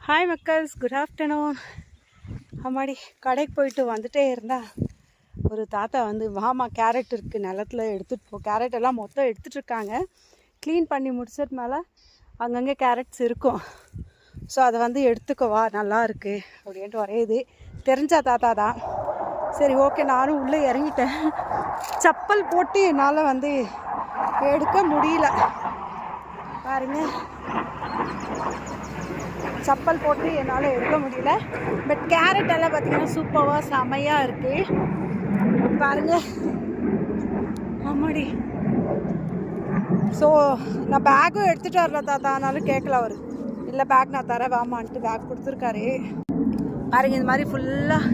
Hi மக்கள்ஸ், good afternoon. அம்மாடி கடைக்கு போயிட்டு வந்துட்டே இருந்தால் ஒரு தாத்தா வந்து வாமா கேரட் இருக்குது நிலத்தில் எடுத்துகிட்டு போ. கேரட் எல்லாம் மொத்தம் எடுத்துகிட்ருக்காங்க. க்ளீன் பண்ணி முடிச்சது மேலே அங்கங்கே கேரட்ஸ் இருக்கும். ஸோ அதை வந்து எடுத்துக்கவா, நல்லா இருக்குது அப்படின்ட்டு ஒரே இது தெரிஞ்ச தாத்தா தான். சரி ஓகே, நானும் உள்ளே இறங்கிட்டேன். செப்பல் போட்டு என்னால் வந்து எடுக்க முடியல. பாருங்க, செப்பல் போட்டு என்னால் எடுக்க முடியல. பட் கேரட் எல்லாம் பார்த்திங்கன்னா சூப்பராக செமையாக இருக்குது. பாருங்கள், ஆமாடி. ஸோ நான் பேக்கும் எடுத்துகிட்டு வரல தாத்தா, ஆனாலும் கேட்கல அவர். இல்லை பேக் நான் தரேன் வாமான்ட்டு பேக் கொடுத்துருக்காரு. பாருங்கள், இந்த மாதிரி ஃபுல்லாக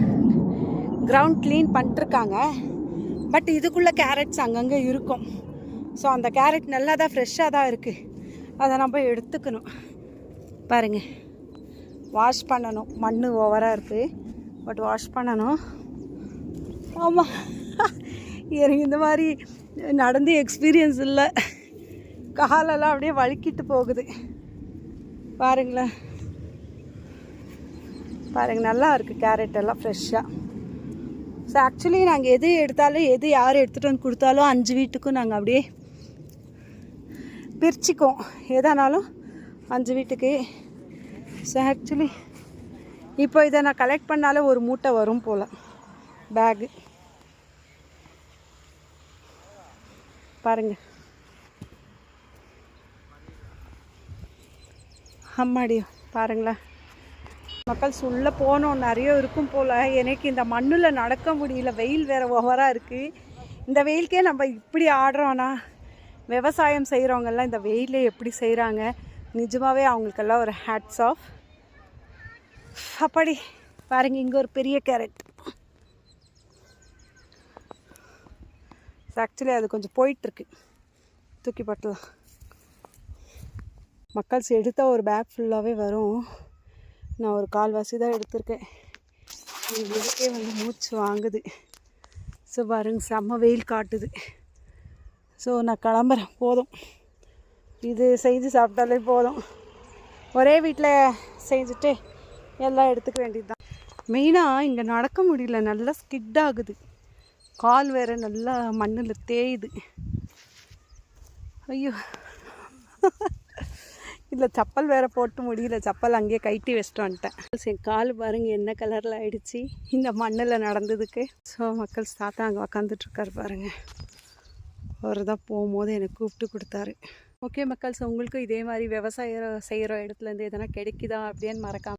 கிரவுண்ட் க்ளீன் பண்ணிட்டுருக்காங்க. பட் இதுக்குள்ளே கேரட்ஸ் அங்கங்கே இருக்கும். ஸோ அந்த கேரட் நல்லா தான் ஃப்ரெஷ்ஷாக தான் இருக்குது. அதை நம்ம எடுத்துக்கணும். பாருங்கள், வாஷ் பண்ணணும். மண் ஓவராக இருக்குது, பட் வாஷ் பண்ணணும். ஆமாம், எனக்கு இந்த மாதிரி நடந்து எக்ஸ்பீரியன்ஸ் இல்லை. காலெல்லாம் அப்படியே வலிக்கிட்டு போகுது. பாருங்களேன், பாருங்கள், நல்லா இருக்குது கேரட் எல்லாம் ஃப்ரெஷ்ஷாக. ஸோ ஆக்சுவலி நாங்கள் எது எடுத்தாலும், எது யார் எடுத்துகிட்டு வந்து கொடுத்தாலும் 5 வீட்டுக்கும் நாங்கள் அப்படியே பிரிச்சுக்குவோம். எதானாலும் 5 வீட்டுக்கு. ஸோ ஆக்சுவலி இப்போ இதை நான் கலெக்ட் பண்ணாலே ஒரு மூட்டை வரும் போல் பேகு. பாருங்கள், அம்மாடி பாருங்களேன். மக்கள் உள்ளே போனோம், நிறைய இருக்கும் போல். எனக்கு இந்த மண்ணில் நடக்க முடியல, வெயில் வேறு ஓவராக இருக்குது. இந்த வெயிலுக்கே நம்ம இப்படி ஆடுறோன்னா, விவசாயம் செய்கிறவங்கெல்லாம் இந்த வெயிலே எப்படி செய்கிறாங்க? நிஜமாகவே அவங்களுக்கெல்லாம் ஒரு ஹேட்ஸ் ஆஃப். அப்படி பாருங்க, இங்கே ஒரு பெரிய கேரட். ஆக்சுவலி அது கொஞ்சம் போயிட்டுருக்கு, தூக்கி போட்டலாம். மக்கள்ஸ் எடுத்தால் ஒரு பேக் ஃபுல்லாகவே வரும். நான் ஒரு 1/4 தான் எடுத்திருக்கேன். இதுக்கே வந்து மூச்சு வாங்குது. ஸோ பாருங்க, செம்ம வெயில் காட்டுது. ஸோ நான் கிளம்புறேன், போதும். இது செஞ்சு சாப்பிட்டாலே போதும். ஒரே வீட்டில் செஞ்சுட்டு எல்லாம் எடுத்துக்க வேண்டியது தான். மெயினாக இங்கே நடக்க முடியல, நல்லா ஸ்கிட் ஆகுது. கால் வேறு நல்லா மண்ணில் தேயுது. ஐயோ, இல்லை செப்பல் வேறு போட்டு முடியல. செப்பல் அங்கேயே கைட்டி வச்சுட்டு வந்துட்டேன். என் கால் பாருங்கள் என்ன கலரில் ஆகிடுச்சி இந்த மண்ணில் நடந்ததுக்கு. ஸோ மக்கள் தாத்தா அங்கே உக்காந்துட்ருக்காரு பாருங்கள். அவர் தான் போகும்போது எனக்கு கூப்பிட்டு கொடுத்தாரு. ஓகே மக்கள்ஸ், உங்களுக்கும் இதே மாதிரி விவசாயம் செய்கிற இடத்துலேருந்து எதனா கிடைக்குதா அப்படின்னு மறக்காம